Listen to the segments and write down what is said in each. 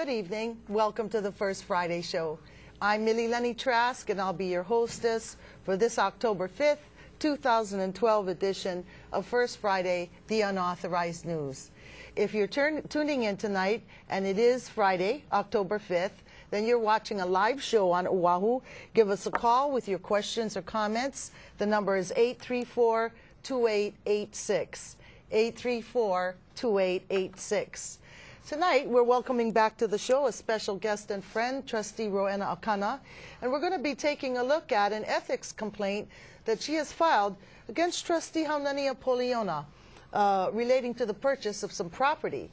Good evening. Welcome to the First Friday Show. I'm Mililani Trask, and I'll be your hostess for this October 5th, 2012 edition of First Friday, the Unauthorized News. If you're tuning in tonight, and it is Friday, October 5th, then you're watching a live show on Oahu. Give us a call with your questions or comments. The number is 834-2886. 834-2886. Tonight, we're welcoming back to the show a special guest and friend, Trustee Rowena Akana, and we're going to be taking a look at an ethics complaint that she has filed against Trustee Haunania Poliona relating to the purchase of some property.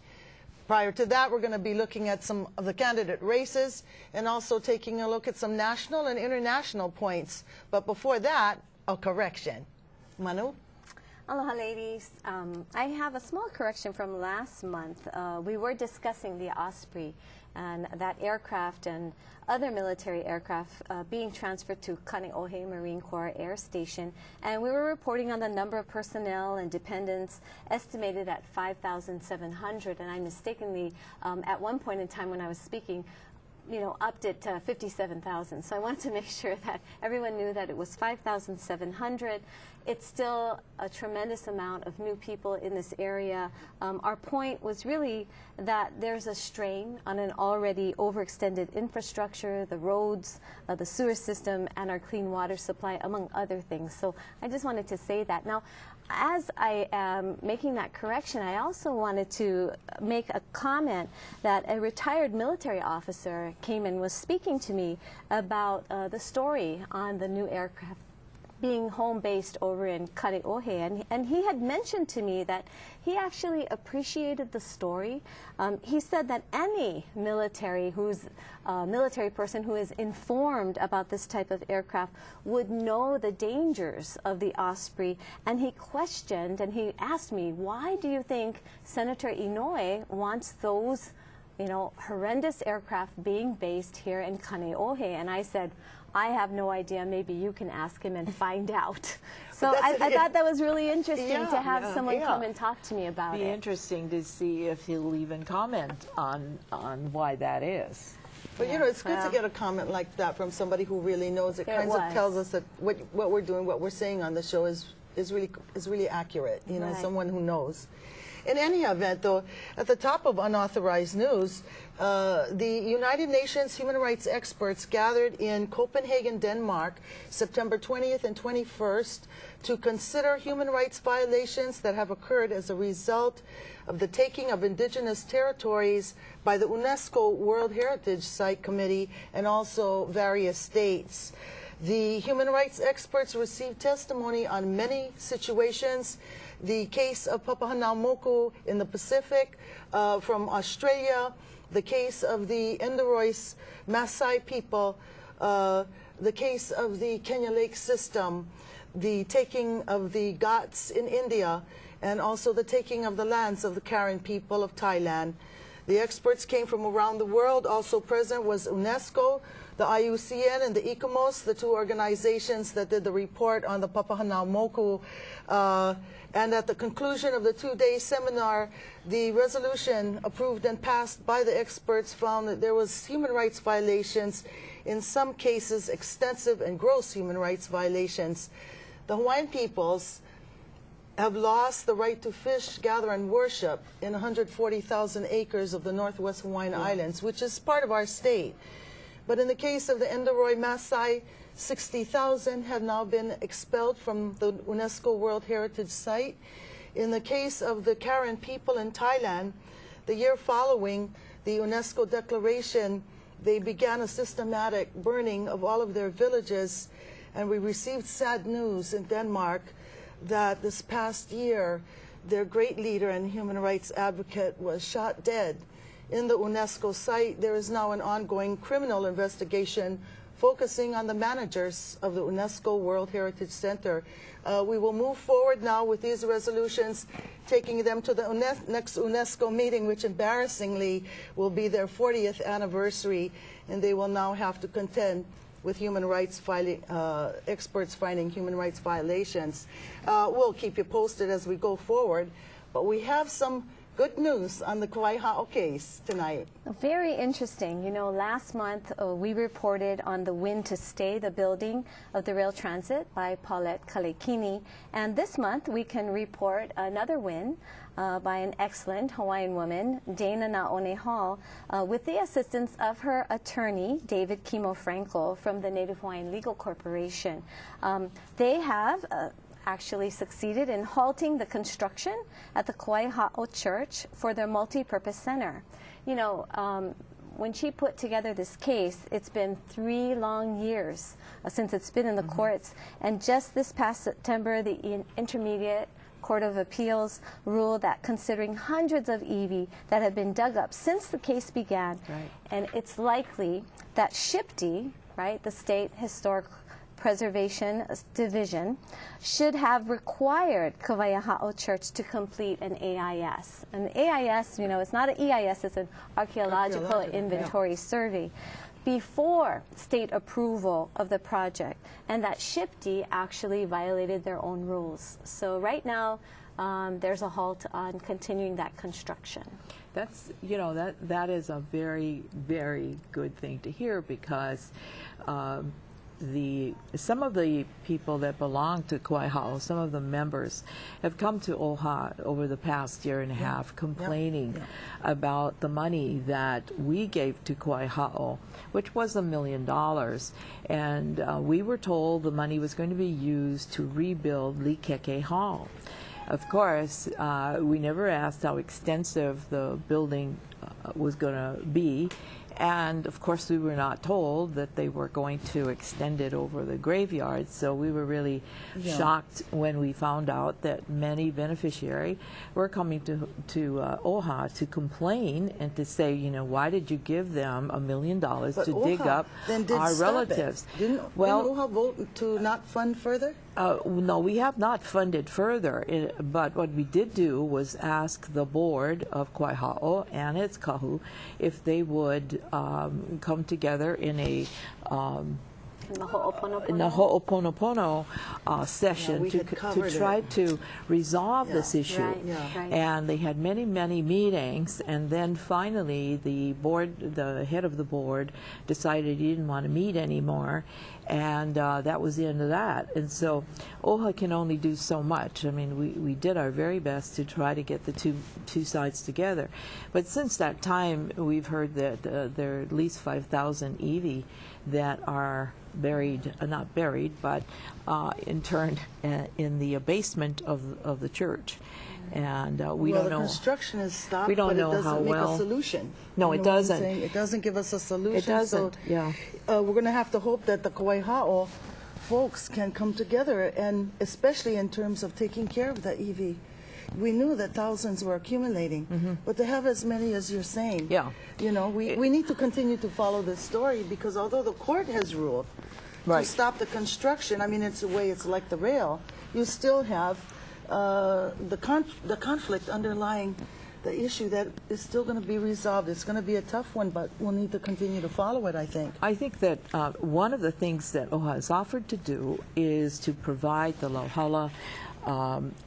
Prior to that, we're going to be looking at some of the candidate races and also taking a look at some national and international points. But before that, a correction. Manu? Aloha, ladies. I have a small correction from last month. We were discussing the Osprey and that aircraft and other military aircraft being transferred to Kaneohe Marine Corps Air Station, and we were reporting on the number of personnel and dependents estimated at 5,700, and I mistakenly, at one point in time when I was speaking, upped it to 57,000. So I wanted to make sure that everyone knew that it was 5,700. It's still a tremendous amount of new people in this area. Our point was really that there's a strain on an already overextended infrastructure, the roads, the sewer system, and our clean water supply, among other things. So I just wanted to say that. Now, as I am making that correction, I also wanted to make a comment that a retired military officer came and was speaking to me about the story on the new aircraft being home-based over in Kaneohe, and he had mentioned to me that he actually appreciated the story. He said that any military person who is informed about this type of aircraft would know the dangers of the Osprey, and he questioned and he asked me, why do you think Senator Inouye wants those horrendous aircraft being based here in Kaneohe? And I said, I have no idea. Maybe you can ask him and find out. So I thought that was really interesting to have someone come and talk to me about it. It'd be interesting to see if he'll even comment on why that is. But it's good to get a comment like that from somebody who really knows. It kind of tells us that what we're doing, what we're saying on the show is really accurate. Someone who knows. In any event, though, at the top of Unauthorized News, the United Nations human rights experts gathered in Copenhagen, Denmark, September 20th and 21st to consider human rights violations that have occurred as a result of the taking of indigenous territories by the UNESCO World Heritage Site Committee and also various states. The human rights experts received testimony on many situations. The case of Papahanaumoku in the Pacific from Australia, the case of the Endorois Maasai people, the case of the Kenya Lake system, the taking of the Ghats in India, and also the taking of the lands of the Karen people of Thailand. The experts came from around the world. Also present was UNESCO, the IUCN, and the ICOMOS, the two organizations that did the report on the Papahanaumoku. And at the conclusion of the two-day seminar, the resolution approved and passed by the experts found that there was human rights violations, in some cases extensive and gross human rights violations. The Hawaiian peoples have lost the right to fish, gather, and worship in 140,000 acres of the Northwest Hawaiian Islands, which is part of our state. But in the case of the Endoroi Maasai, 60,000 have now been expelled from the UNESCO World Heritage Site. In the case of the Karen people in Thailand, the year following the UNESCO declaration, they began a systematic burning of all of their villages, and we received sad news in Denmark that this past year, their great leader and human rights advocate was shot dead in the UNESCO site. There is now an ongoing criminal investigation focusing on the managers of the UNESCO World Heritage Center. We will move forward now with these resolutions, taking them to the next UNESCO meeting, which embarrassingly will be their 40th anniversary, and they will now have to contend with human rights experts finding human rights violations. We'll keep you posted as we go forward, but we have some good news on the Kauai Ha'o case tonight. Very interesting. You know, last month we reported on the win to stay the building of the rail transit by Paulette Kalekini. And this month we can report another win by an excellent Hawaiian woman, Dana Naone Hall, with the assistance of her attorney, David Kimo Franco, from the Native Hawaiian Legal Corporation. They have actually succeeded in halting the construction at the Kauai Ha'o Church for their multi-purpose center. You know, when she put together this case, it's been 3 long years since it's been in the courts, and just this past September, the Intermediate Court of Appeals ruled that considering hundreds of iwi that have been dug up since the case began, and it's likely that SHPD, right, the State Historic Preservation Division, should have required Kauai Ha'o Church to complete an AIS. And the AIS, you know, it's not an EIS, it's an archaeological inventory survey, before state approval of the project, and that SHPD actually violated their own rules. So right now, there's a halt on continuing that construction. That's, you know, that is a very, very good thing to hear, because some of the people that belong to Kauai Ha'o, some of the members, have come to OHA over the past year and a half complaining about the money that we gave to Kauai Ha'o, which was $1 million. And we were told the money was going to be used to rebuild Likeke Hall. Of course, we never asked how extensive the building was going to be. And of course, we were not told that they were going to extend it over the graveyard. So we were really shocked when we found out that many beneficiaries were coming to OHA to complain and to say, you know, why did you give them $1 million to dig up our relatives? Didn't OHA vote to not fund further? No, we have not funded further, but what we did do was ask the board of Kauai Ha'o and its kahu if they would come together in a in the Ho'oponopono session to try to resolve this issue. And they had many, many meetings, and then finally the head of the board decided he didn't want to meet anymore, and that was the end of that. And so OHA can only do so much. I mean, we did our very best to try to get the two sides together. But since that time, we've heard that there are at least 5,000 iwi that are buried, not buried, but interned in the basement of the church. And we don't know. The construction is stopped, we don't but know it doesn't how make well. a solution. No, it doesn't. It doesn't give us a solution. It doesn't. So, we're going to have to hope that the Kauai Ha'o folks can come together, and especially in terms of taking care of the iwi. We knew that thousands were accumulating, but to have as many as you're saying, you know, we need to continue to follow this story, because although the court has ruled to stop the construction, I mean, it's a way, it's like the rail, you still have the conflict underlying the issue that is still going to be resolved. It's going to be a tough one, but we'll need to continue to follow it, I think. I think that one of the things that OHA has offered to do is to provide the lauhala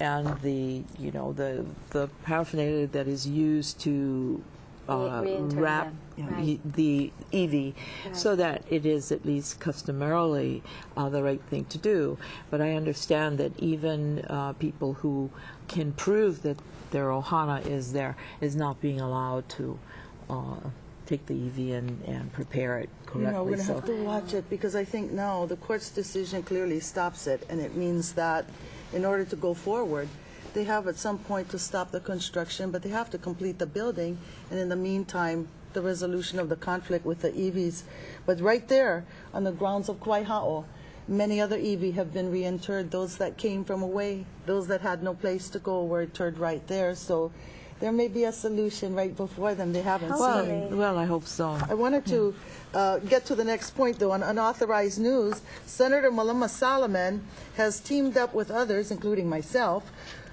and the paraphernalia that is used to wrap the iwi, so that it is at least customarily the right thing to do. But I understand that even people who can prove that their ohana is there is not being allowed to take the iwi and prepare it correctly. You know, we're going to have to watch it, because I think now the court's decision clearly stops it, and it means that in order to go forward, they have at some point to stop the construction, but they have to complete the building, and in the meantime, the resolution of the conflict with the iwis. But right there, on the grounds of Kauai Ha'o, many other iwi have been reinterred. Those that came from away, those that had no place to go, were interred right there. So there may be a solution right before them they haven't seen. Well, I hope so. I wanted to get to the next point, though. On unauthorized news, Senator Malama Solomon has teamed up with others, including myself.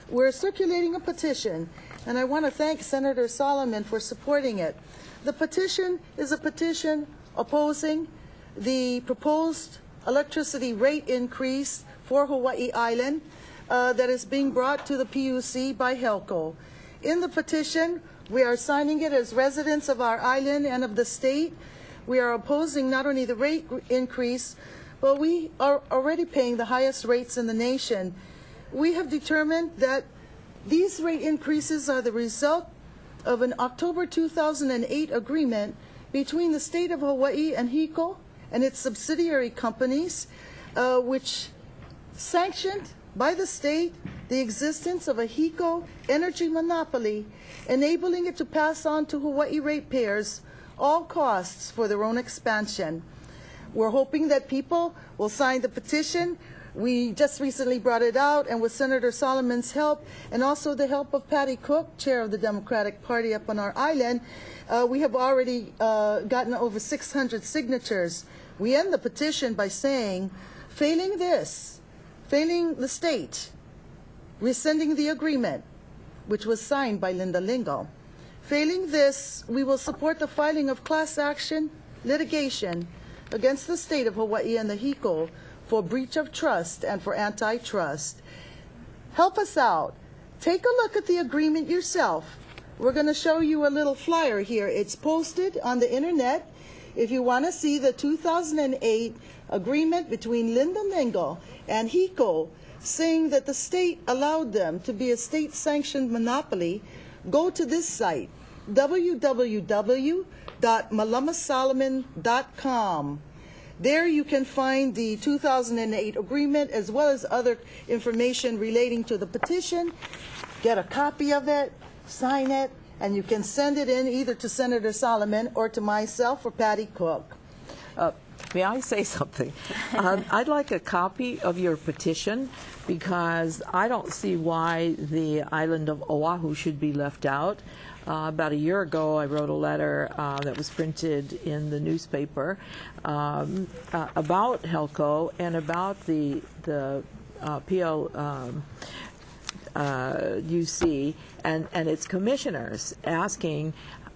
We're circulating a petition, and I want to thank Senator Solomon for supporting it. The petition is a petition opposing the proposed electricity rate increase for Hawaii Island that is being brought to the PUC by HELCO. In the petition, we are signing it as residents of our island and of the state. We are opposing not only the rate increase, but we are already paying the highest rates in the nation. We have determined that these rate increases are the result of an October 2008 agreement between the state of Hawaii and HECO and its subsidiary companies, which sanctioned by the state the existence of a HECO energy monopoly, enabling it to pass on to Hawaii ratepayers all costs for their own expansion. We're hoping that people will sign the petition. We just recently brought it out, and with Senator Solomon's help and also the help of Patty Cook, chair of the Democratic Party up on our island, we have already gotten over 600 signatures. We end the petition by saying, failing this, failing the state, rescinding the agreement, which was signed by Linda Lingo. Failing this, we will support the filing of class action litigation against the state of Hawaii and the HECO for breach of trust and for antitrust. Help us out. Take a look at the agreement yourself. We're going to show you a little flyer here. It's posted on the internet. If you want to see the 2008 agreement between Linda Lingo and HECO saying that the state allowed them to be a state-sanctioned monopoly, go to this site, www.malamasolomon.com. There you can find the 2008 agreement as well as other information relating to the petition. Get a copy of it, sign it, and you can send it in either to Senator Solomon or to myself or Patty Cook. May I say something? I'd like a copy of your petition because I don't see why the island of Oahu should be left out. About a year ago, I wrote a letter that was printed in the newspaper about HELCO and about the PLUC and its commissioners, asking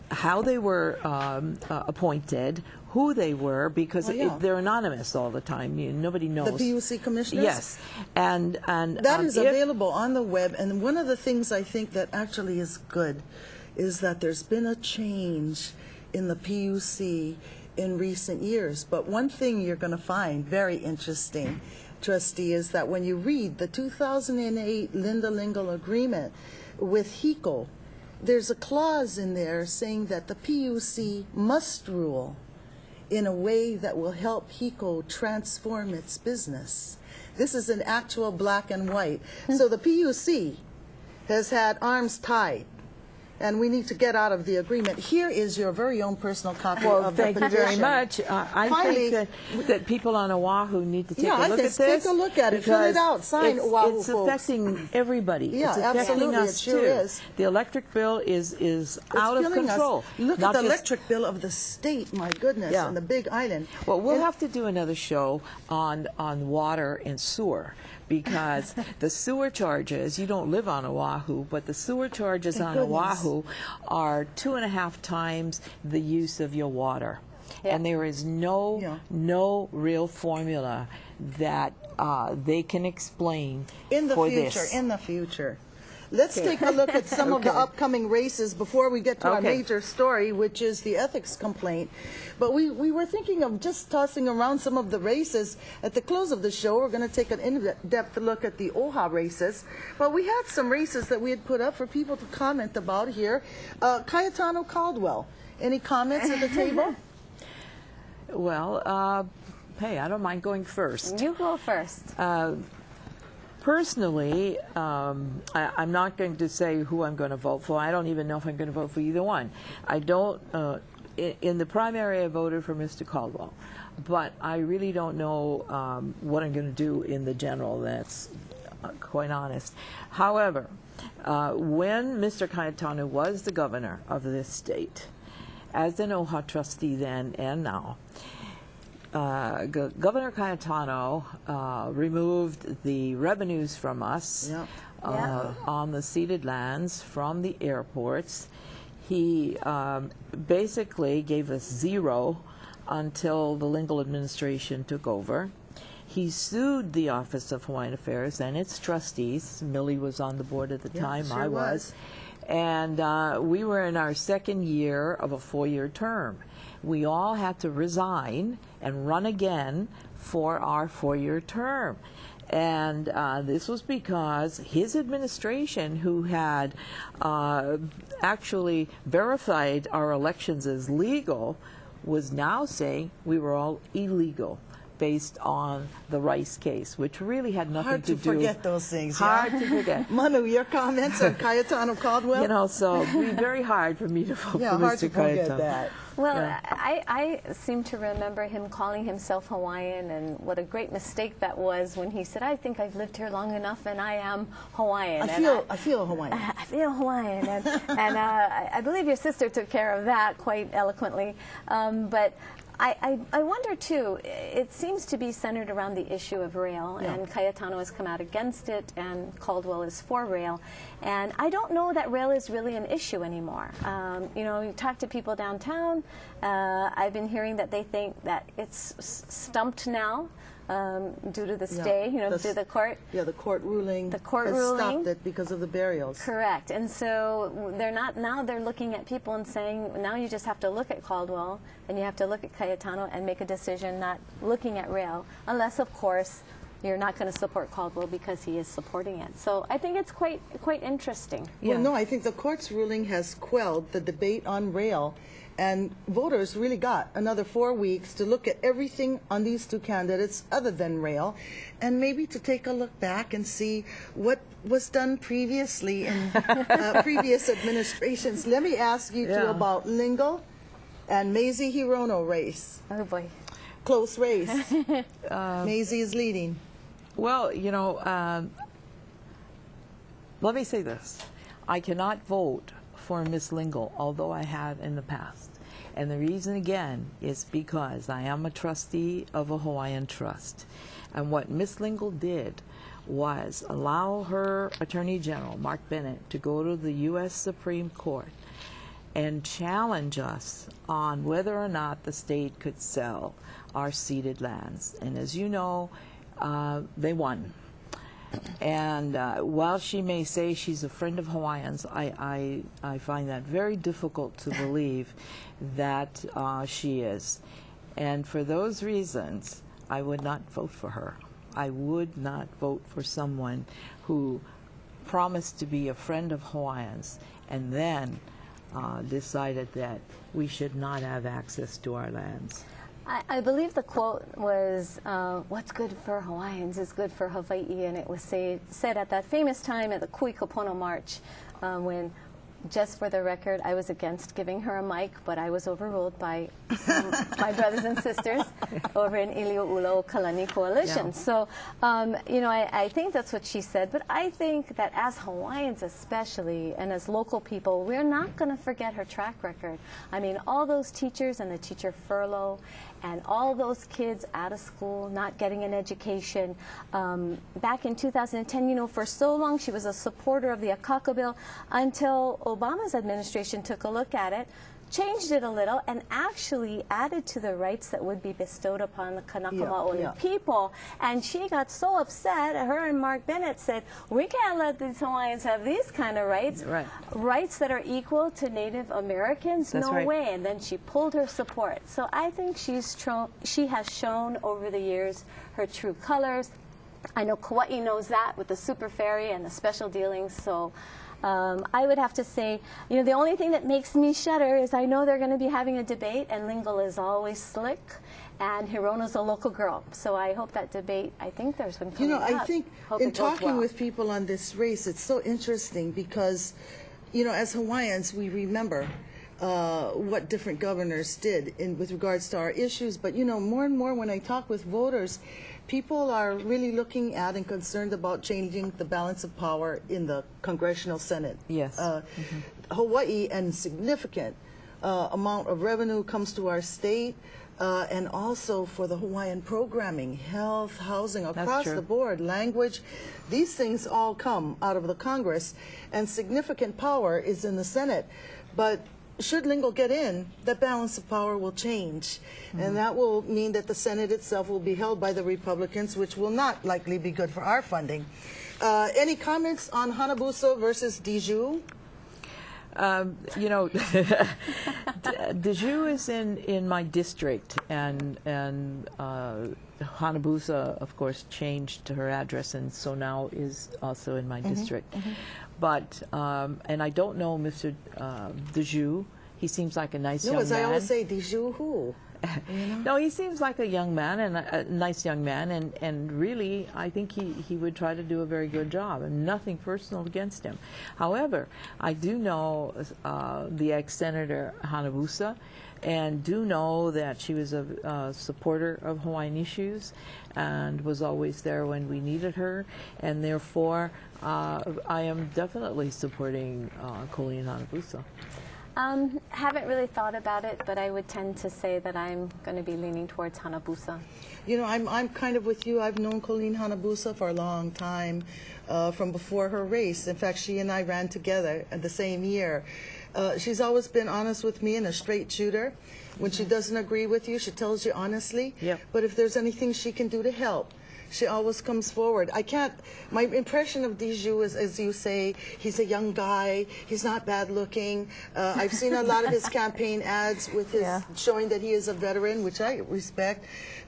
how they were appointed, who they were, because they're anonymous all the time. Nobody knows. The PUC commissioners? Yes. And that is available on the web. And one of the things I think that actually is good is that there's been a change in the PUC in recent years. But one thing you're going to find very interesting, Trustee, is that when you read the 2008 Linda Lingo agreement with HECO, there's a clause in there saying that the PUC must rule in a way that will help HECO transform its business. This is an actual black and white. So the PUC has had arms tied, and we need to get out of the agreement. Here is your very own personal copy of the petition. Thank you very much. I think that people on Oahu need to take a look at this. Take a look at it, fill it out, sign Oahu It's folks. affecting everybody. Yeah, it's affecting absolutely, us it sure too. is. The electric bill is out of control. Look at the electric bill of the state, my goodness, and the big island. Well, we'll have to do another show on water and sewer, because the sewer charges, you don't live on Oahu, but the sewer charges on Oahu are 2.5 times the use of your water. Yeah. And there is no real formula that they can explain in the for future. this. In the future. Let's take a look at some of the upcoming races before we get to our major story, which is the ethics complaint. But we were thinking of just tossing around some of the races. At the close of the show, we're going to take an in-depth look at the OHA races. But we had some races that we had put up for people to comment about here. Cayetano Caldwell, any comments at the table? Well, hey, I don't mind going first. You go first. Personally, I'm not going to say who I'm going to vote for. I don't even know if I'm going to vote for either one. I don't. In the primary, I voted for Mr. Caldwell, but I really don't know what I'm going to do in the general. That's quite honest. However, when Mr. Cayetano was the governor of this state, as an OHA trustee then and now, Governor Cayetano removed the revenues from us on the ceded lands from the airports. He basically gave us zero until the Lingle administration took over. He sued the Office of Hawaiian Affairs and its trustees. Millie was on the board at the time, I was. And we were in our second year of a 4-year term. We all had to resign and run again for our 4-year term. And this was because his administration, who had actually verified our elections as legal, was now saying we were all illegal based on the Rice case, which really had nothing to do. Hard to forget those things. Hard to forget. Manu, your comments on Cayetano Caldwell? You know, so it'd be very hard for me to vote for Mr. hard to forget Cayetano. that. Well, I seem to remember him calling himself Hawaiian, and what a great mistake that was when he said, I think I've lived here long enough and I am Hawaiian. I feel Hawaiian. I feel Hawaiian. And I believe your sister took care of that quite eloquently. But I wonder, too, it seems to be centered around the issue of rail, and Cayetano has come out against it, and Caldwell is for rail. And I don't know that rail is really an issue anymore. You know, you talk to people downtown, I've been hearing that they think that it's stumped now. Due to the stay, you know, due to the court. Yeah, the court ruling. The court has ruling stopped it because of the burials. Correct. And so they're not, now they're looking at people and saying, now you just have to look at Caldwell and you have to look at Cayetano and make a decision, not looking at rail, unless, of course, you're not going to support Caldwell because he is supporting it. So I think it's quite interesting. Well, no, I think the court's ruling has quelled the debate on rail, and voters really got another 4 weeks to look at everything on these two candidates other than rail, and maybe to take a look back and see what was done previously in previous administrations. Let me ask you two about Lingle and Mazie Hirono race. Oh, boy. Close race. Mazie is leading. Well, you know, let me say this. I cannot vote for Miss Lingle, although I have in the past. And the reason, again, is because I am a trustee of a Hawaiian trust. And what Miss Lingle did was allow her Attorney General, Mark Bennett, to go to the U.S. Supreme Court and challenge us on whether or not the state could sell our ceded lands. And as you know, they won. And while she may say she's a friend of Hawaiians, I find that very difficult to believe that she is. And for those reasons, I would not vote for her. I would not vote for someone who promised to be a friend of Hawaiians and then decided that we should not have access to our lands. I believe the quote was, what's good for Hawaiians is good for Hawaii, and it was said at that famous time at the Kui Kapono March when, just for the record, I was against giving her a mic, but I was overruled by my brothers and sisters over in Iliu'ula Kalani Coalition. Yeah. So, you know, I think that's what she said, but I think that as Hawaiians especially, and as local people, we're not going to forget her track record. I mean, all those teachers and the teacher furlough, and all those kids out of school, not getting an education. Back in 2010, you know, for so long she was a supporter of the Akaka bill until Obama's administration took a look at it, changed it a little, and actually added to the rights that would be bestowed upon the Kanaka Maoli people. And she got so upset, her and Mark Bennett said, we can't let these Hawaiians have these kind of rights, rights that are equal to Native Americans, no way. And then she pulled her support. So I think she has shown over the years her true colors. I know Kauai knows that with the super ferry and the special dealings. So I would have to say, you know, the only thing that makes me shudder is I know they're going to be having a debate, and Lingle is always slick, and Hirono's a local girl. So I hope that debate, I think there's one coming up. You know, I think in talking with people on this race, it's so interesting because, you know, as Hawaiians, we remember what different governors did with regards to our issues. But, you know, more and more when I talk with voters, people are really looking at and concerned about changing the balance of power in the Congressional Senate. Yes. Hawaii, and significant amount of revenue comes to our state, and also for the Hawaiian programming, health, housing, across the board, language. These things all come out of the Congress, and significant power is in the Senate. But should Lingle get in, the balance of power will change. And that will mean that the Senate itself will be held by the Republicans, which will not likely be good for our funding. Any comments on Hanabusa versus Diju? You know, Deju is in my district, and Hanabusa, of course, changed her address, and so now is also in my district. But and I don't know Mr. Deju. He seems like a nice young man. No, as I always say, Deju who? You know? No, he seems like a young man, and a nice young man, and really, I think he would try to do a very good job, and nothing personal against him. However, I do know the ex-Senator Hanabusa, and do know that she was a supporter of Hawaiian issues, and was always there when we needed her, and therefore, I am definitely supporting Colleen Hanabusa. Haven't really thought about it, but I would tend to say that I'm going to be leaning towards Hanabusa. You know, I'm kind of with you. I've known Colleen Hanabusa for a long time, from before her race. In fact, she and I ran together the same year. She's always been honest with me and a straight shooter. When she doesn't agree with you, she tells you honestly. Yep. But if there's anything she can do to help, she always comes forward. My impression of Deju is, as you say, he's a young guy, he's not bad looking. I've seen a lot of his campaign ads with his showing that he is a veteran, which I respect.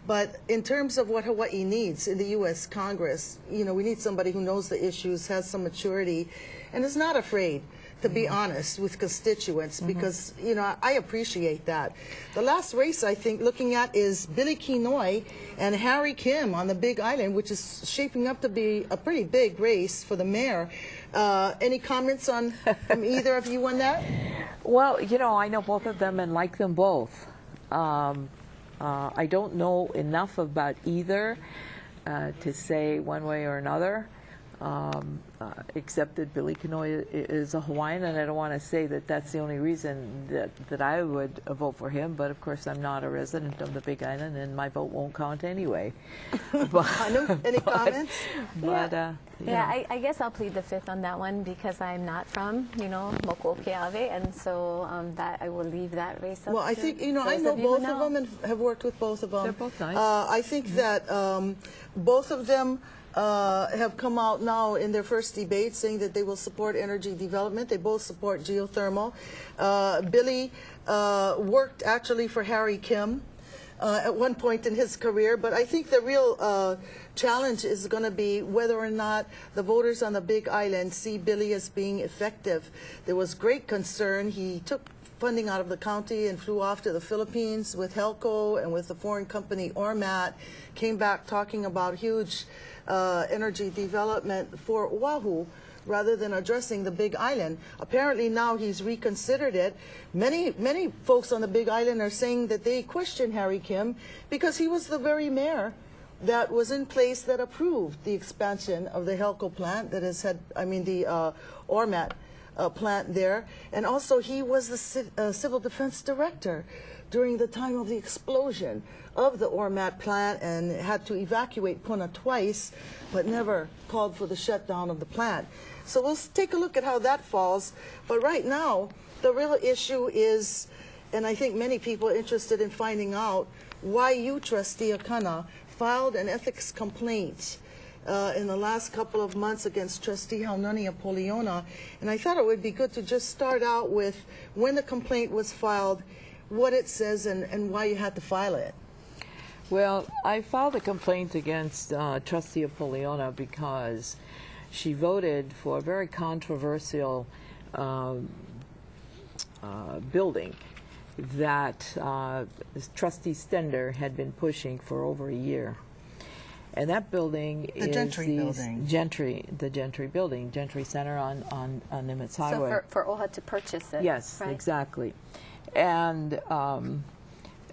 But in terms of what Hawaii needs in the U.S. Congress, you know, we need somebody who knows the issues, has some maturity, and is not afraid to be honest with constituents, because, you know, I appreciate that. The last race, I think, looking at is Billy Kinoi and Harry Kim on the Big Island, which is shaping up to be a pretty big race for the mayor. Any comments from either of you on that? Well, you know, I know both of them and like them both. I don't know enough about either to say one way or another. Except that Billy Kinoi is a Hawaiian, and I don't want to say that that's the only reason that I would vote for him, but of course I'm not a resident of the Big Island, and my vote won't count anyway. Manu, any comments? I guess I'll plead the fifth on that one, because I'm not from, you know, Moko Keawe, and so that I will leave that race up. Well, I think, you know, I know both of them and have worked with both of them. They're both nice. I think that both of them have come out now in their first debate saying that they will support energy development. They both support geothermal. Billy worked actually for Harry Kim at one point in his career, but I think the real challenge is going to be whether or not the voters on the Big Island see Billy as being effective. There was great concern. He took funding out of the county and flew off to the Philippines with Helco and with the foreign company Ormat, came back talking about huge energy development for Oahu rather than addressing the Big Island. Apparently now he's reconsidered it. Many folks on the Big Island are saying that they question Harry Kim because he was the very mayor that was in place that approved the expansion of the Helco plant that has had, the Ormat plant there. And also he was the civil defense director during the time of the explosion of the Ormat plant and had to evacuate Puna twice, but never called for the shutdown of the plant. So we'll take a look at how that falls. But right now, the real issue is, and I think many people are interested in finding out, why you, Trustee Akana, filed an ethics complaint in the last couple of months against Trustee Haunani Apoliona. And I thought it would be good to just start out with when the complaint was filed, what it says, and why you had to file it. Well, I filed a complaint against Trustee Apoliona because she voted for a very controversial building that Trustee Stender had been pushing for over a year. And that building is the Gentry building, Gentry Center on Nimitz Highway. So for OHA to purchase it. Yes, right? Exactly. And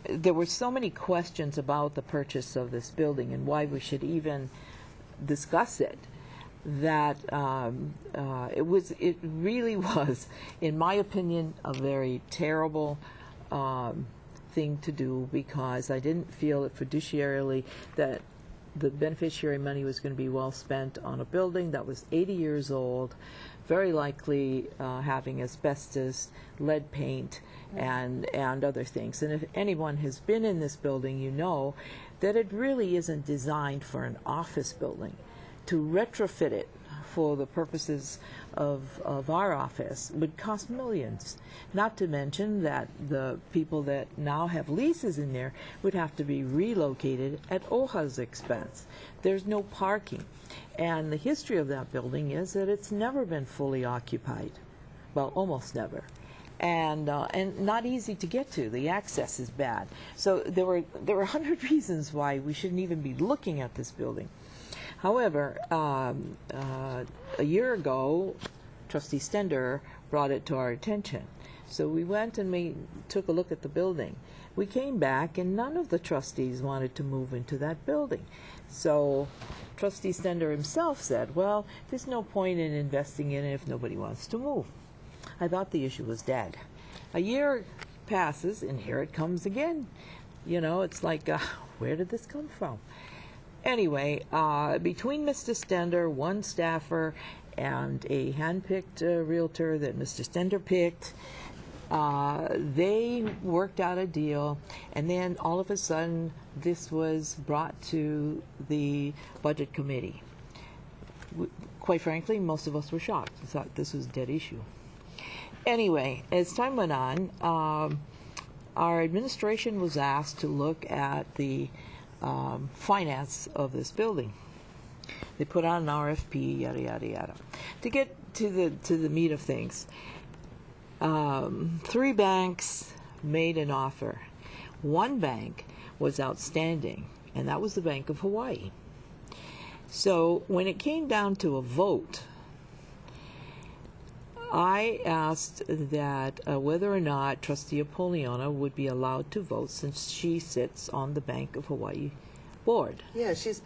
there were so many questions about the purchase of this building and why we should even discuss it, that it really was, in my opinion, a very terrible thing to do, because I didn't feel it fiduciarily that the beneficiary money was going to be well spent on a building that was 80 years old, very likely having asbestos, lead paint, and other things. And if anyone has been in this building, you know that it really isn't designed for an office building. to retrofit it for the purposes of our office would cost millions. Not to mention that the people that now have leases in there would have to be relocated at OHA's expense. There's no parking. And the history of that building is that it's never been fully occupied. Well, almost never. And not easy to get to. The access is bad. So there were 100 reasons why we shouldn't even be looking at this building. However, a year ago, Trustee Stender brought it to our attention. So we went and we took a look at the building. We came back and none of the trustees wanted to move into that building. So Trustee Stender himself said, well, there's no point in investing in it if nobody wants to move. I thought the issue was dead. A year passes and here it comes again. You know, it's like, where did this come from? Anyway, between Mr. Stender, one staffer, and a hand-picked realtor that Mr. Stender picked, they worked out a deal, and then all of a sudden this was brought to the budget committee. Quite frankly, most of us were shocked. We thought this was a dead issue. Anyway, as time went on, our administration was asked to look at the finance of this building. They put out an RFP, yada yada yada. To get to the meat of things, 3 banks made an offer. One bank was outstanding, and that was the Bank of Hawaii. So when it came down to a vote, I asked that whether or not Trustee Apoliona would be allowed to vote since she sits on the Bank of Hawaii board. Yeah, she has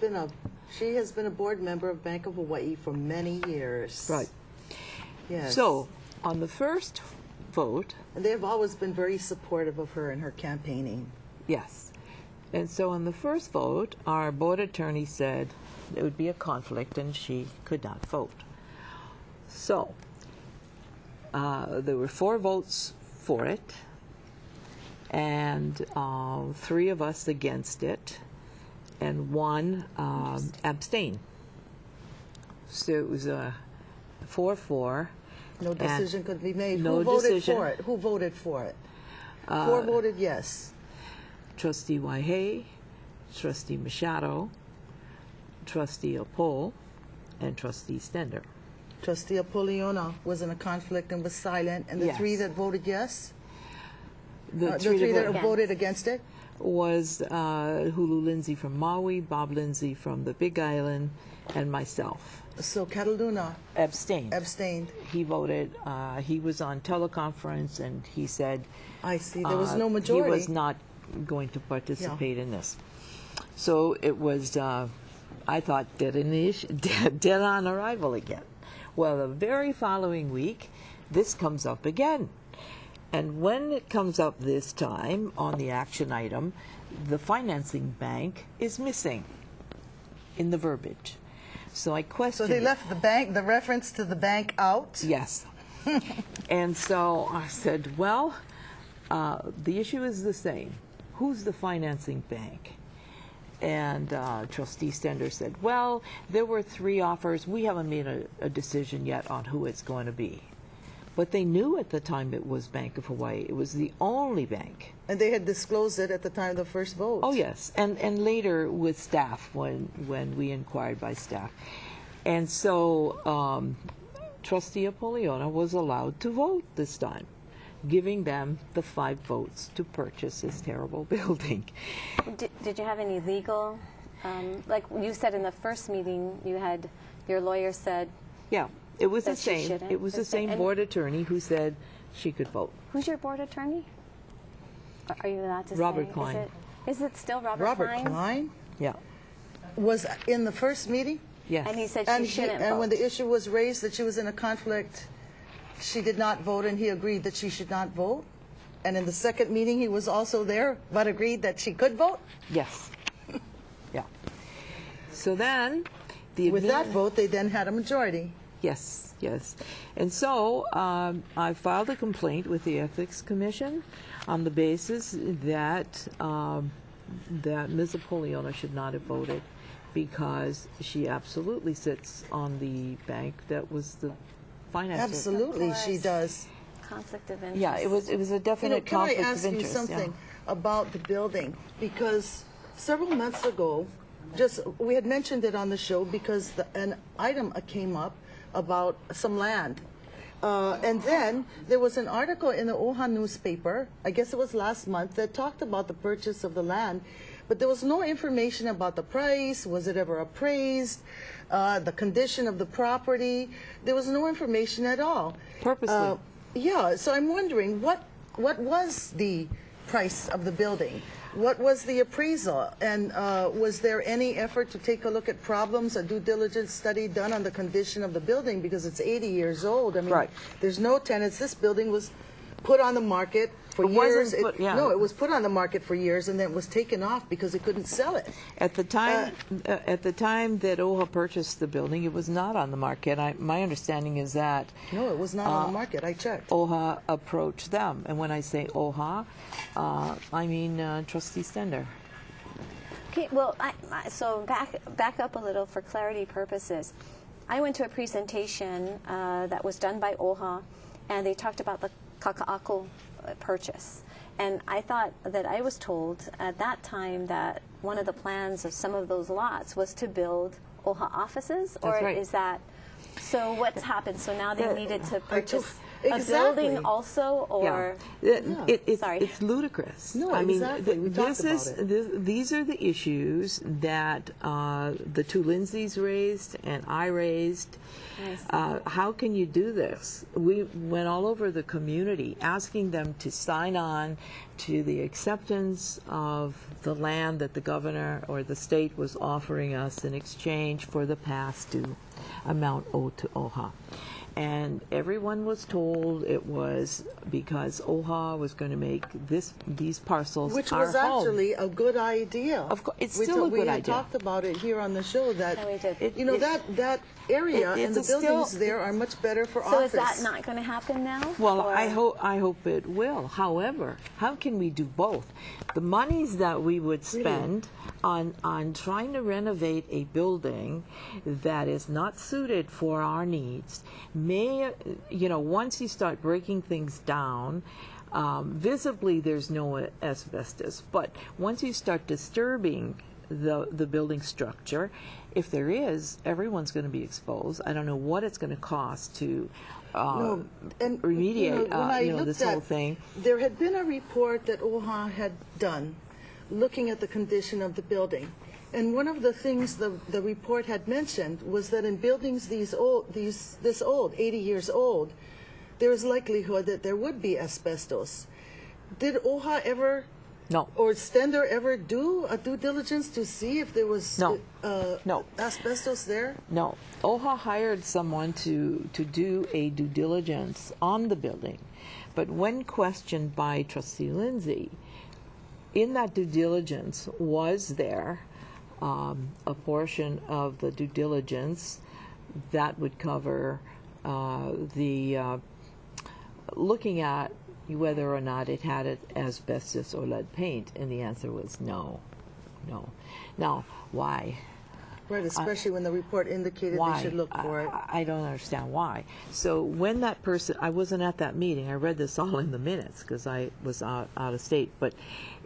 been a board member of Bank of Hawaii for many years. Right. Yes. So on the first vote, and they have always been very supportive of her in her campaigning. yes. And so on the first vote, our board attorney said it would be a conflict and she could not vote. So there were 4 votes for it, and 3 of us against it, and 1 abstained. So it was a 4-4. No decision could be made. No Who voted decision. for it? Who voted for it? 4 voted yes. Trustee Waipahi, Trustee Machado, Trustee Apo, and Trustee Stender. Trustee Apoliona was in a conflict and was silent, and the Yes. 3 that voted yes? The The 3 that voted voted against it? was Hulu Lindsay from Maui, Bob Lindsay from the Big Island, and myself. So Cataluna Abstained. abstained. He voted, he was on teleconference, and he said I see. There was no majority. he was not going to participate in this. So it was, I thought, dead on arrival again. Well, the very following week, this comes up again. And when it comes up this time on the action item, the financing bank is missing in the verbiage. So I questioned. So they left the reference to the bank out? Yes. And so I said, well, the issue is the same. Who's the financing bank? And Trustee Stender said, well, there were 3 offers. We haven't made a decision yet on who it's going to be. But they knew at the time it was Bank of Hawaii. It was the only bank. And they had disclosed it at the time of the first vote. Oh, yes. And later with staff, when we inquired by staff. And so Trustee Apoliona was allowed to vote this time, giving them the 5 votes to purchase this terrible building. Did you have any legal, like you said in the first meeting, you had, your lawyer said, Yeah, it was the that she same. shouldn't. It was the same And board attorney who said she could vote. who's your board attorney? Are you allowed to Robert say? Klein. Is it still Robert Robert Klein Yeah. was in the first meeting? Yes. And he said And, she shouldn't vote. and when the issue was raised that she was in a conflict, she did not vote, and he agreed that she should not vote. And in the second meeting, he was also there, but agreed that she could vote. Yes. Yeah. So then, With that vote, they then had a majority. Yes, yes. And so I filed a complaint with the Ethics Commission on the basis that that Ms. Apollyon should not have voted because she absolutely sits on the bank that was the finance. Absolutely, she does. Conflict of interest. Yeah, it was a definite conflict of interest. Can I ask you something about the building? Because several months ago, we had mentioned it on the show because an item came up about some land. And then there was an article in the Oha newspaper, I guess it was last month, that talked about the purchase of the land, but there was no information about the price, was it ever appraised, the condition of the property. There was no information at all. Purposely. Yeah, so I'm wondering, what was the price of the building? What was the appraisal? And was there any effort to take a look at problems, a due diligence study done on the condition of the building? Because it's 80 years old. I mean, there's no tenants. This building was put on the market for years. No, it was put on the market for years, and then it was taken off because they couldn't sell it. At the time, that OHA purchased the building, it was not on the market. My understanding is that no, it was not on the market. I checked. OHA approached them, and when I say OHA, I mean Trustee Stender. Okay, well, so back up a little for clarity purposes. I went to a presentation that was done by OHA, and they talked about the Kaka'ako purchase. And I thought that I was told at that time that one of the plans of some of those lots was to build OHA offices, or is that, so what's happened? So now they needed to purchase a building also, or? It's ludicrous. No, I mean, these are the issues that the two Lindsays raised and I raised. How can you do this? We went all over the community asking them to sign on to the acceptance of the land that the governor or the state was offering us in exchange for the past due amount owed to OHA. And everyone was told it was because OHA was going to make these parcels which our was actually a good idea. Of course, it's still a good idea. We talked about it here on the show that that area and the buildings there are much better for office. So is that not going to happen now? Well, I hope it will. However, how can we do both? The monies that we would spend on trying to renovate a building that is not suited for our needs may, once you start breaking things down, visibly there's no asbestos, but once you start disturbing the building structure, if there is, everyone's going to be exposed. I don't know what it's going to cost to remediate this whole thing. There had been a report that OHA had done looking at the condition of the building. And one of the things the report had mentioned was that in buildings this old, 80 years old, there is likelihood that there would be asbestos. Did OHA ever, or Stender ever do a due diligence to see if there was asbestos there? No. OHA hired someone to do a due diligence on the building. But when questioned by Trustee Lindsay, in that due diligence, was there a portion of the due diligence that would cover looking at whether or not it had asbestos or lead paint? And the answer was no. Now, why? Right, especially when the report indicated they should look for it. I don't understand why. So when that person, I wasn't at that meeting, I read this all in the minutes because I was out of state, but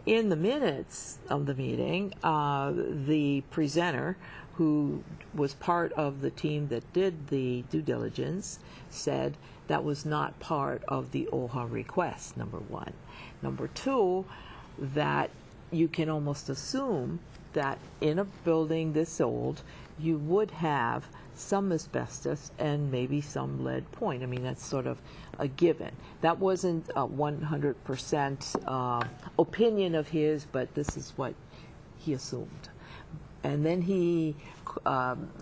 in the minutes of the meeting, the presenter, who was part of the team that did the due diligence, said that was not part of the OHA request, number one. Number two, that you can almost assume that in a building this old, you would have some asbestos and maybe some lead point. I mean, that's sort of a given. That wasn't a 100% opinion of his, but this is what he assumed. And then he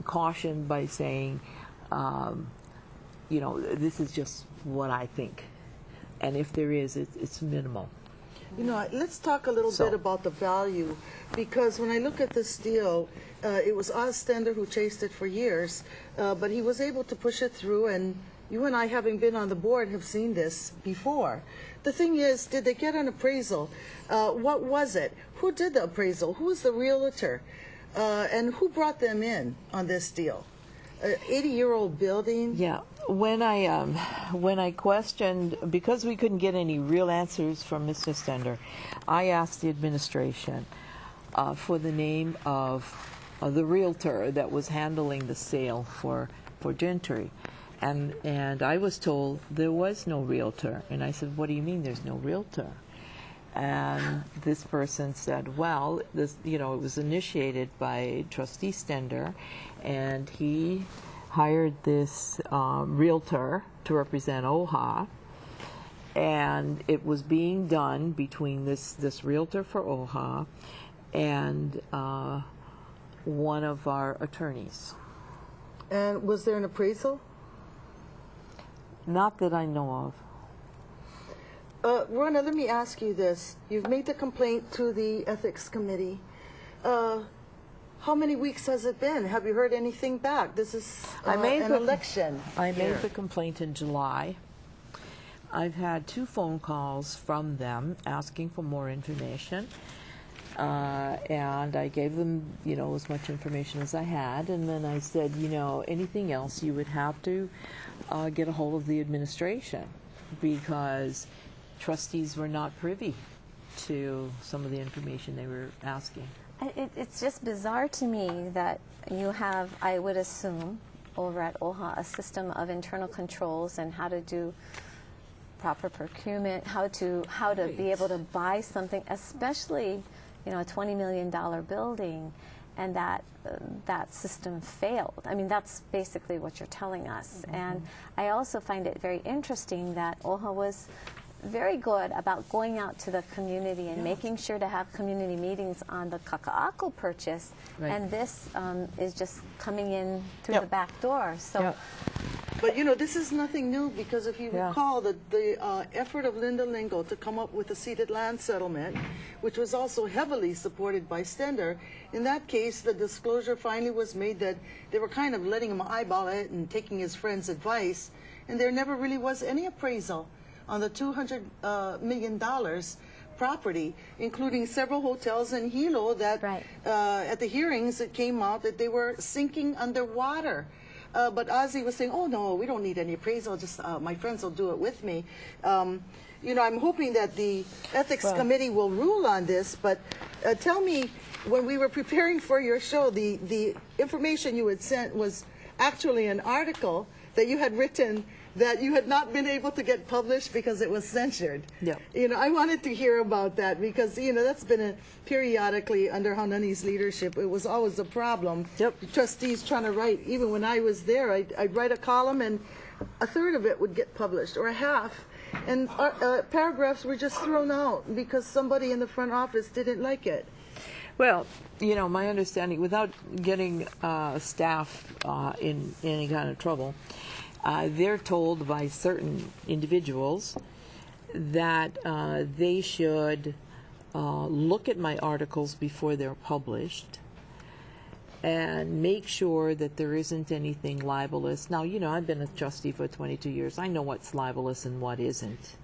cautioned by saying, this is just what I think. And if there is, it's minimal. Let's talk a little bit about the value, because when I look at this deal, it was Stender who chased it for years, but he was able to push it through, and you and I, having been on the board, have seen this before. The thing is, did they get an appraisal? What was it? Who did the appraisal? Who was the realtor? And who brought them in on this deal? An 80-year-old building? Yeah. When I questioned, because we couldn't get any real answers from Mr. Stender, I asked the administration for the name of the realtor that was handling the sale for Gentry. And I was told there was no realtor. And I said, what do you mean there's no realtor? And this person said, well, this, it was initiated by Trustee Stender, and he hired this realtor to represent OHA, and it was being done between this realtor for OHA and one of our attorneys. And was there an appraisal? Not that I know of. Rowena, let me ask you this. You've made the complaint to the Ethics Committee. How many weeks has it been? Have you heard anything back? This is an election. I made the complaint in July. I've had 2 phone calls from them asking for more information. And I gave them, as much information as I had. And then I said, anything else you would have to get a hold of the administration, because trustees were not privy to some of the information they were asking. It's just bizarre to me that you have, I would assume, over at OHA, a system of internal controls and how to do proper procurement, how to be able to buy something, especially, a $20 million building, and that system failed. I mean, that's basically what you're telling us. Mm-hmm. And I also find it very interesting that OHA was very good about going out to the community and making sure to have community meetings on the Kaka'ako purchase, and this is just coming in through the back door. So, but this is nothing new, because if you recall the effort of Linda Lingo to come up with a ceded land settlement, which was also heavily supported by Stender, in that case the disclosure finally was made that they were kind of letting him eyeball it and taking his friend's advice, and there never really was any appraisal on the $200 million property, including several hotels in Hilo that at the hearings it came out that they were sinking underwater. But Ozzy was saying, oh no, we don't need any appraisal, just my friends will do it with me. I'm hoping that the Ethics Committee will rule on this, but tell me, when we were preparing for your show, the information you had sent was actually an article that you had written that you had not been able to get published because it was censored. Yeah. I wanted to hear about that, because that's been periodically under Haunani's leadership. It was always a problem. Yep. Trustees trying to write. Even when I was there, I'd write a column and a third of it would get published, or a half, and paragraphs were just thrown out because somebody in the front office didn't like it. Well, my understanding, without getting staff in any kind of trouble, they're told by certain individuals that they should look at my articles before they're published and make sure that there isn't anything libelous. Now, I've been a trustee for 22 years. I know what's libelous and what isn't.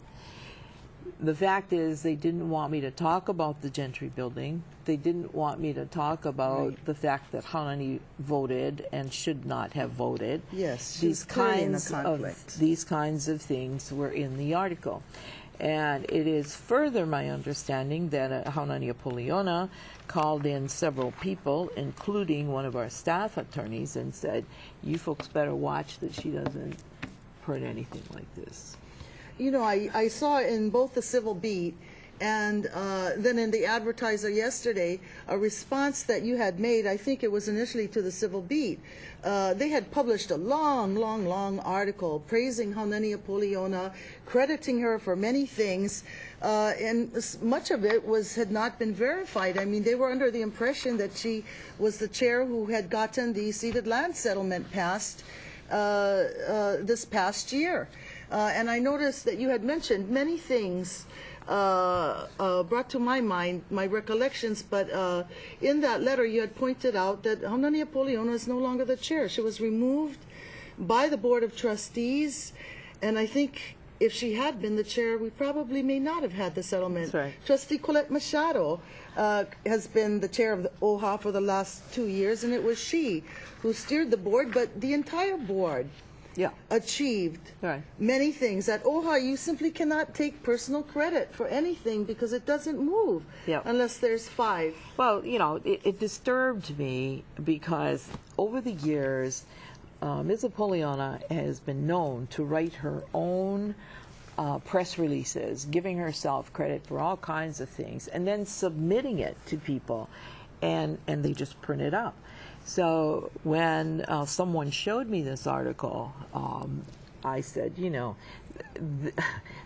The fact is, they didn't want me to talk about the Gentry building. They didn't want me to talk about the fact that Haunani voted and should not have voted. Yes, these kinds of things were in the article. And it is further my understanding that Haunani Apoliona called in several people, including one of our staff attorneys, and said, you folks better watch that she doesn't print anything like this. I saw in both the Civil Beat and then in the Advertiser yesterday a response that you had made. I think it was initially to the Civil Beat. They had published a long article praising Haunani Apoliona, crediting her for many things, and much of it had not been verified. I mean, they were under the impression that she was the chair who had gotten the ceded land settlement passed this past year. And I noticed that you had mentioned many things brought to my mind, my recollections, but in that letter you had pointed out that Haunani Apoliona is no longer the chair. She was removed by the Board of Trustees, and I think if she had been the chair, we probably may not have had the settlement. That's right. Trustee Colette Machado has been the chair of the OHA for the last 2 years, and it was she who steered the board, but the entire board achieved many things. At OHA, you simply cannot take personal credit for anything because it doesn't move unless there's 5. Well, you know, it disturbed me because over the years, Ms. Apollyon has been known to write her own press releases, giving herself credit for all kinds of things, and then submitting it to people, and they just print it up. So when someone showed me this article, I said, you know,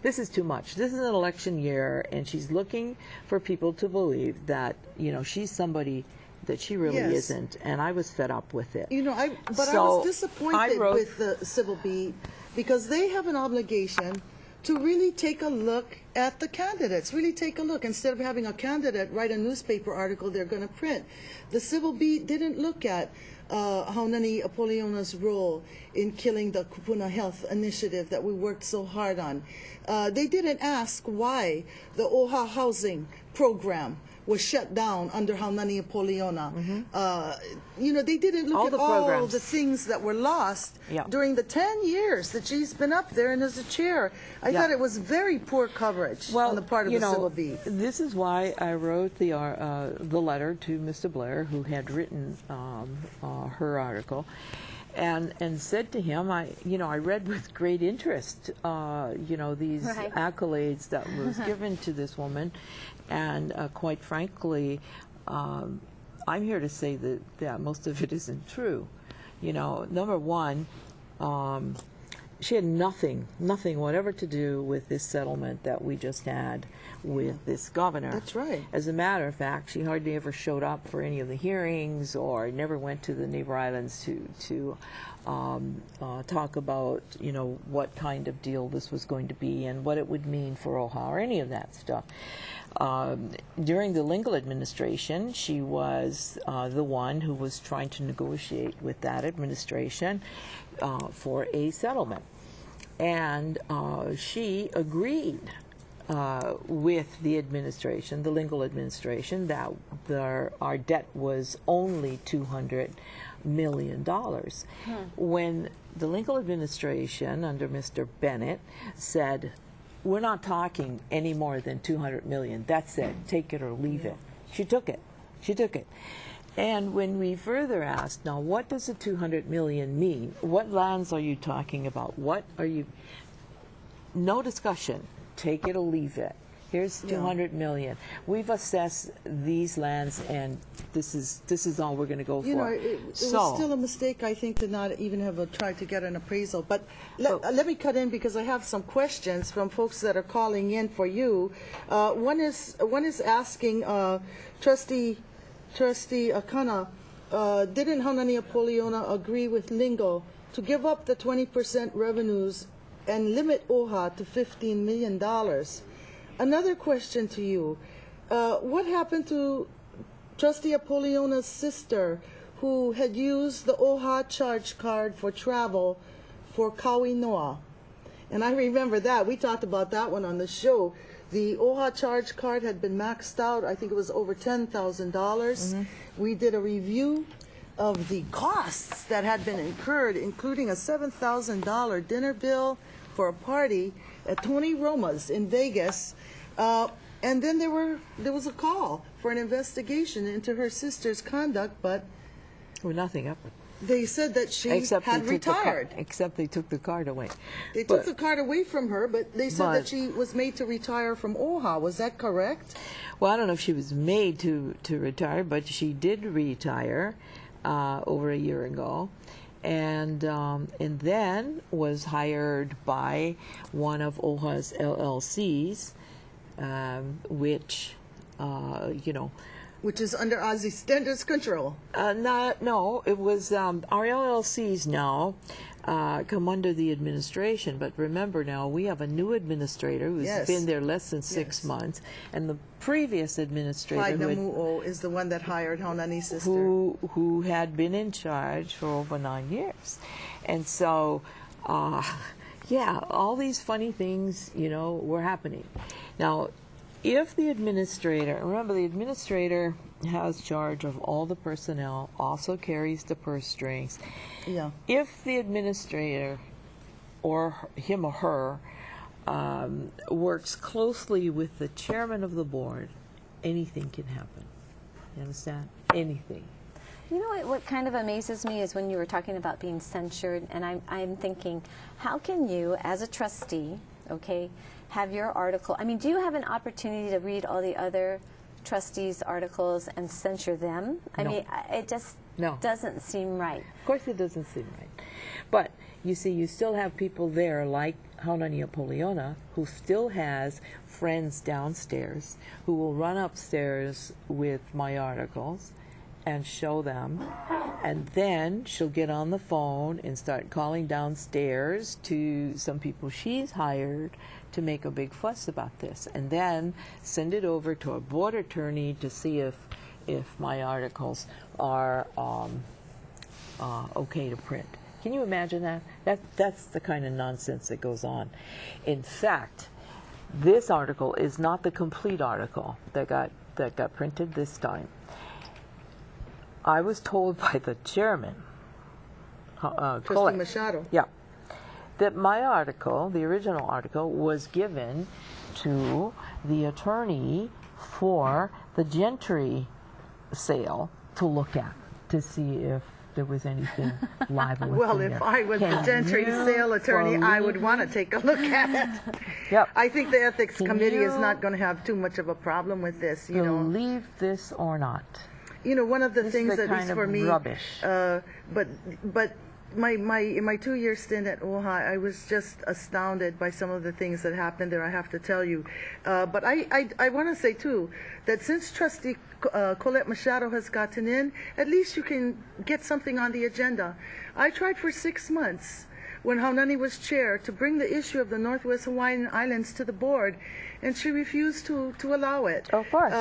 this is too much. This is an election year, and she's looking for people to believe that, you know, she's somebody that she really isn't, and I was fed up with it. You know, I was disappointed with the Civil Beat because they have an obligation to really take a look at the candidates, really take a look. Instead of having a candidate write a newspaper article they're going to print. The Civil Beat didn't look at Haunani Apollona's role in killing the Kupuna Health Initiative that we worked so hard on. They didn't ask why the OHA housing program was shut down under Haunani Apollona. You know, they didn't look at all the things that were lost during the 10 years that she's been up there and as a chair. I thought it was very poor coverage on the part of the Civil Beat. This is why I wrote the letter to Mr. Blair, who had written her article, and said to him, I read with great interest, you know, these accolades that was given to this woman. And quite frankly, I'm here to say that most of it isn't true. You know, number one, she had nothing whatever to do with this settlement that we just had with this governor. That's right. As a matter of fact, she hardly ever showed up for any of the hearings or never went to the neighbor islands to talk about, you know, what kind of deal this was going to be and what it would mean for OHA or any of that stuff. During the Lingle administration, she was the one who was trying to negotiate with that administration for a settlement. And she agreed with the administration, the Lingle administration, that our debt was only $200 million. When the Lingle administration, under Mr. Bennett, said, we're not talking any more than $200 million. That's it. Take it or leave it. She took it. She took it. And when we further asked, now, what does the $200 million mean? What lands are you talking about? What are you? No discussion. Take it or leave it. Here's $200 million. We've assessed these lands, and this is all we're going to go for. You know, it was still a mistake, I think, to not even have tried to get an appraisal. But let me cut in because I have some questions from folks that are calling in for you. One is asking Trustee Akana, didn't Haunani Apollona agree with Lingo to give up the 20% revenues and limit OHA to $15 million? Another question to you. What happened to Trustee Apollona's sister who had used the OHA charge card for travel for Kauinoa? And I remember that. We talked about that one on the show. The OHA charge card had been maxed out. I think it was over $10,000. We did a review of the costs that had been incurred, including a $7,000 dinner bill for a party at Tony Roma's in Vegas. And then there was a call for an investigation into her sister's conduct, but nothing happened. They said that she had retired. Except they took the card away. They took the card away from her, but they said that she was made to retire from OHA. Was that correct? Well, I don't know if she was made to retire, but she did retire over a year ago. And then was hired by one of OHA's LLCs, which, you know, which is under Aussie Standards control. No, it was our LLCs now come under the administration. But remember now, we have a new administrator who's been there less than 6 months, and the previous administrator is the one that hired Haunani's sister, who had been in charge for over 9 years. And so, yeah, all these funny things, you know, were happening. Now, if the administrator, remember the administrator has charge of all the personnel, also carries the purse strings. Yeah. If the administrator, or him or her, works closely with the chairman of the board, anything can happen. You understand? Anything. You know what kind of amazes me is when you were talking about being censured, and I'm thinking, how can you, as a trustee, okay, have your article, I mean, do you have an opportunity to read all the other trustees' articles and censure them? I mean, it just doesn't seem right. Of course it doesn't seem right. But, you see, you still have people there like Haunani Apoliona, who still has friends downstairs who will run upstairs with my articles and show them, and then she'll get on the phone and start calling downstairs to some people she's hired to make a big fuss about this, and then send it over to a board attorney to see if my articles are okay to print. Can you imagine that? That's the kind of nonsense that goes on. In fact, this article is not the complete article that got printed this time. I was told by the chairman, Trustee Machado. Yeah, that my article, the original article, was given to the attorney for the Gentry sale to look at, to see if there was anything libel. Well, if I was the Gentry sale attorney, I would want to take a look at it. Yep. I think the ethics committee is not going to have too much of a problem with this. You know, believe this or not. You know, one of the things that is for me, rubbish. But in my 2-year stint at OHA, I was just astounded by some of the things that happened there, I have to tell you. But I want to say, too, that since Trustee Colette Machado has gotten in, at least you can get something on the agenda. I tried for 6 months, when Haunani was chair, to bring the issue of the Northwest Hawaiian Islands to the board, and she refused to allow it. Of course.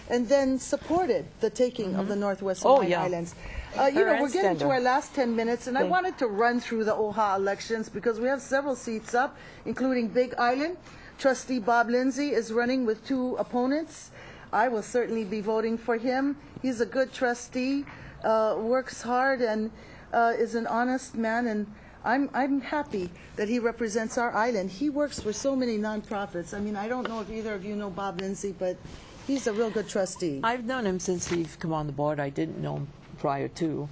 And then supported the taking of the Northwest Hawaiian Islands. You know, we're getting to our last 10 minutes, and I wanted to run through the OHA elections because we have several seats up, including Big Island. Trustee Bob Lindsay is running with 2 opponents. I will certainly be voting for him. He's a good trustee, works hard, and is an honest man, and I'm happy that he represents our island. He works for so many nonprofits. I mean, I don't know if either of you know Bob Lindsay, but he's a real good trustee. I've known him since he's come on the board. I didn't know him prior to.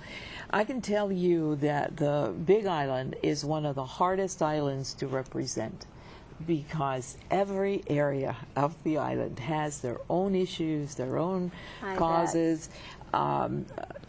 I can tell you that the Big Island is one of the hardest islands to represent because every area of the island has their own issues, their own causes.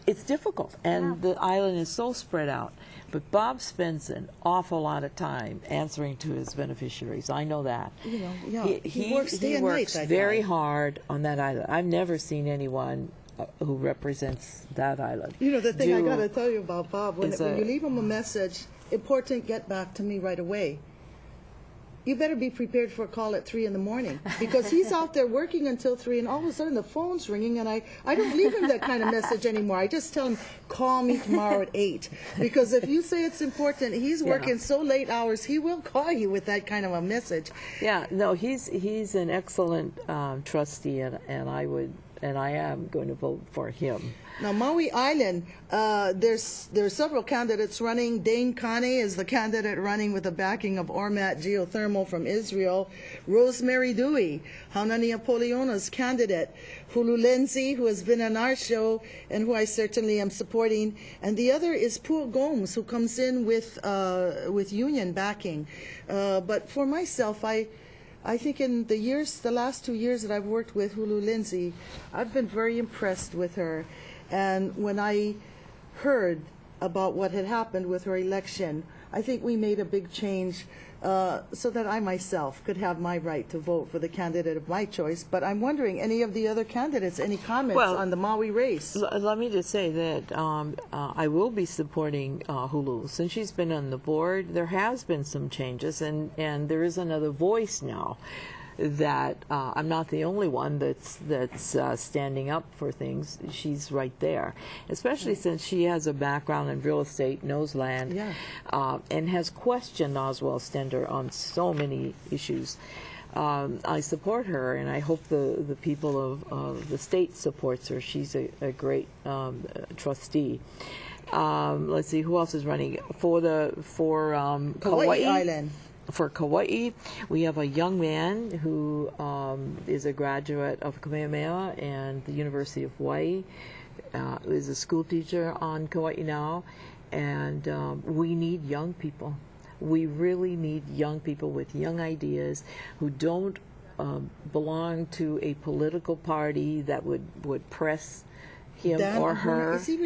It's difficult, and the island is so spread out. But Bob spends an awful lot of time answering to his beneficiaries. I know that. You know, yeah. He works day and night. Very hard on that island. I've never seen anyone who represents that island. You know, the thing I got to tell you about Bob, when you leave him a message, important, get back to me right away. You better be prepared for a call at 3 in the morning because he's out there working until 3, and all of a sudden the phone's ringing, and I don't leave him that kind of message anymore. I just tell him, call me tomorrow at 8, because if you say it's important, he's working so late hours, he will call you with that kind of a message. Yeah, no, he's an excellent trustee, and I am going to vote for him. Now, Maui Island, there's several candidates running. Dane Kane is the candidate running with the backing of Ormat Geothermal from Israel. Rosemary Dewey, Haunani Apoliona's candidate. Ululani, who has been on our show and who I certainly am supporting. And the other is Pua Gomes, who comes in with union backing. But for myself, I think in the last 2 years that I've worked with Ululani, I've been very impressed with her. And when I heard about what had happened with her election, I think we made a big change so that I myself could have my right to vote for the candidate of my choice. But I'm wondering, any of the other candidates, any comments on the Maui race? Let me just say that I will be supporting Hulu. Since she's been on the board, there has been some changes, and there is another voice now that I'm not the only one that's standing up for things. She's right there, especially since she has a background in real estate, knows land, and has questioned Oswald Stender on so many issues. I support her, and I hope the people of the state supports her. She's a great trustee. Let's see, who else is running for Hawaii Island? For Kauai, we have a young man who is a graduate of Kamehameha and the University of Hawaii, is a school teacher on Kauai now, and we need young people. We really need young people with young ideas who don't belong to a political party that would press him Dan or Ahuna, her. Is he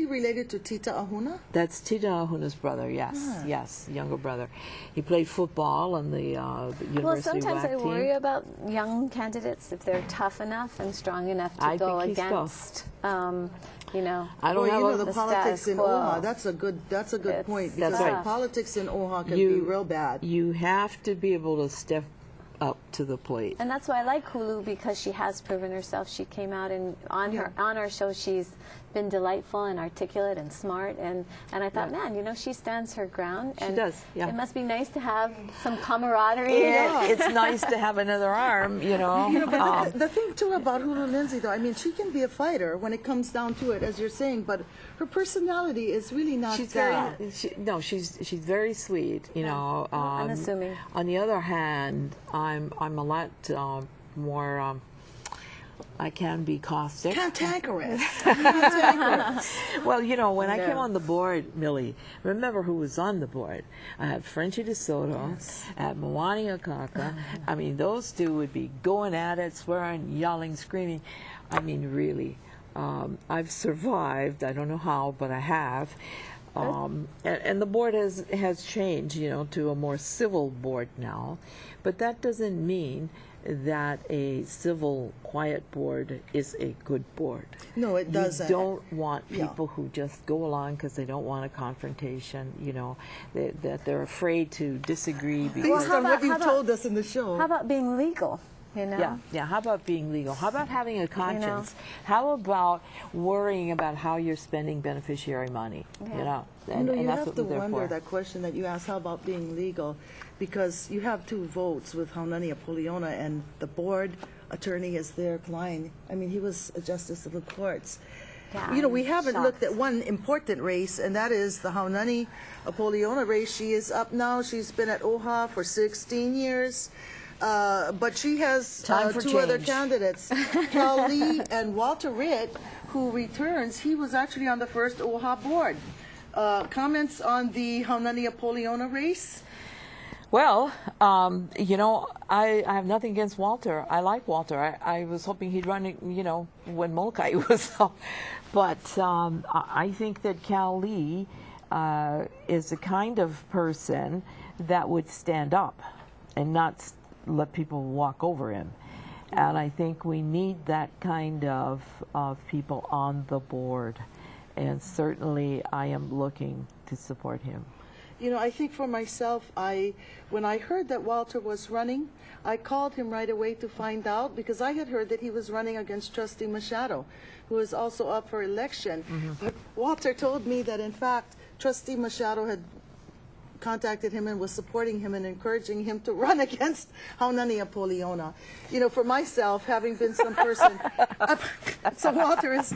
related to Tita Ahuna? That's Tita Ahuna's brother, yes, yes, younger brother. He played football on the University Well, sometimes WAC I team. worry about young candidates if they're tough enough and strong enough to go against, you know, I don't know the politics in OHA. That's a good point, because the politics in OHA can be real bad. You have to be able to step up to the plate. And that's why I like Hulu, because she has proven herself. She came out and on our show, she's been delightful and articulate and smart, and I thought, man, you know, she stands her ground. And she does. Yeah. It must be nice to have some camaraderie. It's nice to have another arm, you know. But the thing too about Hulu Lindsay, though, I mean, she can be a fighter when it comes down to it, as you're saying, but her personality is really not that. She's very sweet, you know. Unassuming. On the other hand, I'm a lot more. I can be caustic. Cantankerous. Well, you know, when I came on the board, Millie, remember who was on the board? I had Frenchie DeSoto, I had Moani Akaka. I mean, those two would be going at it, swearing, yelling, screaming. I mean, really. I've survived. I don't know how, but I have. And the board has changed, you know, to a more civil board now. But that doesn't mean that a civil, quiet board is a good board. No, it doesn't. You don't want people who just go along because they don't want a confrontation, you know, that they're afraid to disagree. Based on what you told us in the show. How about being legal? You know? Yeah. How about being legal? How about having a conscience? How about worrying about how you're spending beneficiary money? You know, and you that's have what to we're there wonder for. that question that you asked. How about being legal? Because you have two votes with Haunani Apoliona, and the board attorney is their client. I mean, he was a justice of the courts. Yeah, you know, we haven't looked at one important race, and that is the Haunani Apoliona race. She is up now. She's been at OHA for 16 years. But she has two other candidates, Cal Lee and Walter Ritt, who returns. He was actually on the first OHA board. Comments on the Haunani Apoliona race? Well, you know, I have nothing against Walter. I like Walter. I was hoping he'd run, you know, when Molokai was up. But I think that Cal Lee is the kind of person that would stand up and not let people walk over him. And I think we need that kind of people on the board. And certainly I am looking to support him. You know, I think for myself, when I heard that Walter was running, I called him right away to find out, because I had heard that he was running against Trustee Machado, who is also up for election. But Walter told me that, in fact, Trustee Machado had contacted him and was supporting him and encouraging him to run against Haunani Apoliona. You know, for myself, having been some person, so Walter has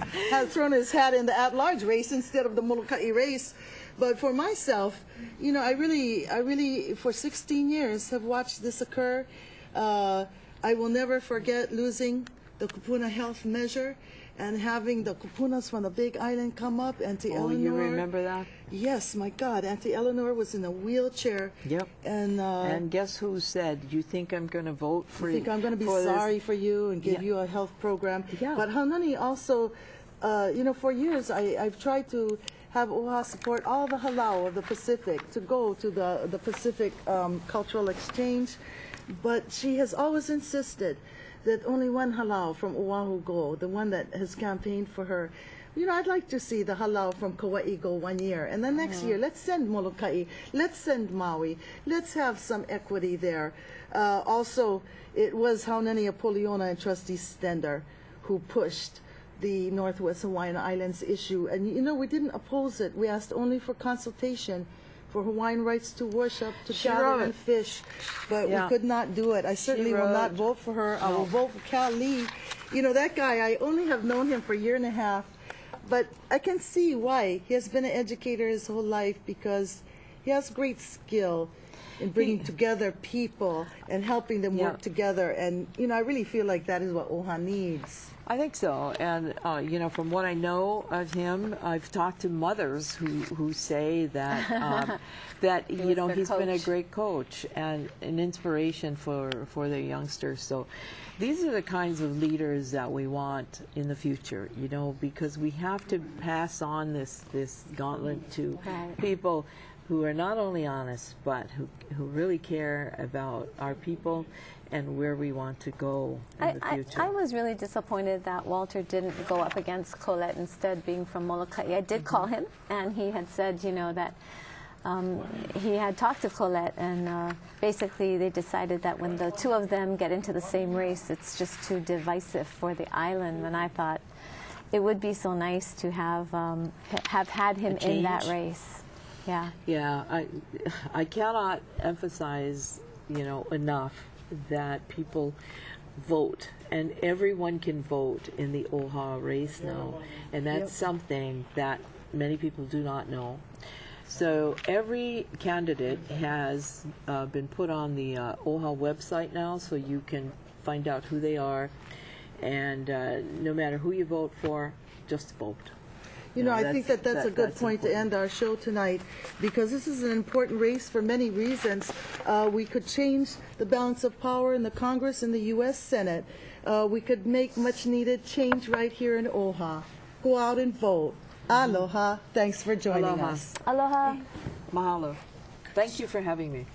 thrown his hat in the at-large race instead of the Molokai race. But for myself, you know, I really, for 16 years have watched this occur. I will never forget losing the Kupuna health measure and having the Kupunas from the Big Island come up. Auntie Eleanor. Oh, you remember that? Yes, my God. Auntie Eleanor was in a wheelchair. Yep. And guess who said, you think I'm going to vote for you? You think I'm going to be sorry for you and give you a health program? Yeah. But Haunani also, you know, for years I've tried to have OHA support all the halau of the Pacific to go to the Pacific Cultural Exchange. But she has always insisted that only one halau from Oahu go, the one that has campaigned for her. You know, I'd like to see the halau from Kauai go 1 year, and then next year, let's send Molokai, let's send Maui, let's have some equity there. Also, it was Haunani Apoliona and Trustee Stender who pushed the Northwest Hawaiian Islands issue, and you know, we didn't oppose it. We asked only for consultation for Hawaiian rights to worship, to gather and fish, but we could not do it. I certainly will not vote for her. I will vote for Cal Lee. You know, that guy, I only have known him for a year and a half, but I can see why. He has been an educator his whole life because he has great skill in bringing together people and helping them work together. And, you know, I really feel like that is what OHA needs. I think so. And, you know, from what I know of him, I've talked to mothers who say that, that you know, he's been a great coach and an inspiration for their youngsters. So these are the kinds of leaders that we want in the future, you know, because we have to pass on this gauntlet to people who are not only honest, but who really care about our people and where we want to go in the future. I was really disappointed that Walter didn't go up against Colette, instead being from Molokai. I did call him, and he had said, you know, that he had talked to Colette, and basically they decided that when the two of them get into the same race, it's just too divisive for the island. And I thought it would be so nice to have had him in that race. Yeah. Yeah, I cannot emphasize, you know, enough that people vote, and everyone can vote in the OHA race now, and that's something that many people do not know. So every candidate has been put on the OHA website now, so you can find out who they are, and no matter who you vote for, just vote. You know, I think that's a good point to end our show tonight, because this is an important race for many reasons. We could change the balance of power in the Congress and the U.S. Senate. We could make much needed change right here in OHA. Go out and vote. Aloha. Thanks for joining us. Aloha. Mahalo. Thank you for having me.